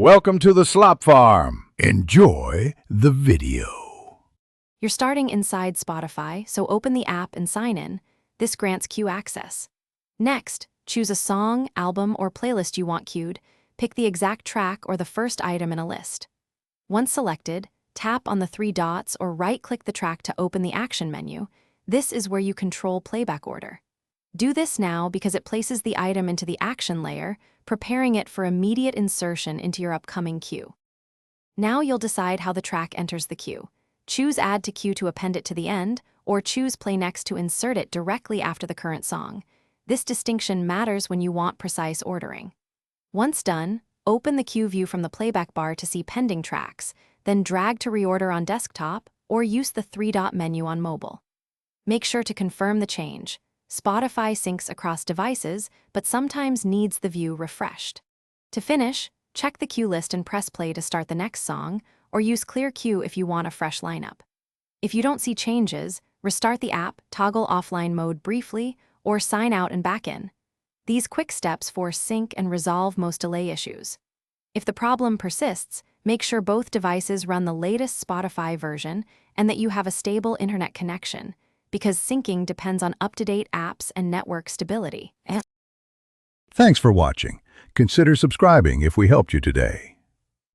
Welcome to the Slop Farm. Enjoy the video. You're starting inside Spotify, so open the app and sign in. This grants queue access. Next, choose a song, album, or playlist you want queued. Pick the exact track or the first item in a list. Once selected, tap on the three dots or right-click the track to open the action menu. This is where you control playback order. Do this now because it places the item into the action layer, preparing it for immediate insertion into your upcoming queue. Now you'll decide how the track enters the queue. Choose Add to Queue to append it to the end, or choose Play Next to insert it directly after the current song. This distinction matters when you want precise ordering. Once done, open the queue view from the playback bar to see pending tracks, then drag to reorder on desktop or use the three-dot menu on mobile. Make sure to confirm the change. Spotify syncs across devices, but sometimes needs the view refreshed. To finish, check the queue list and press play to start the next song, or use Clear Queue if you want a fresh lineup. If you don't see changes, restart the app, toggle offline mode briefly, or sign out and back in. These quick steps force sync and resolve most delay issues. If the problem persists, make sure both devices run the latest Spotify version and that you have a stable internet connection, because syncing depends on up-to-date apps and network stability. Thanks for watching. Consider subscribing if we helped you today.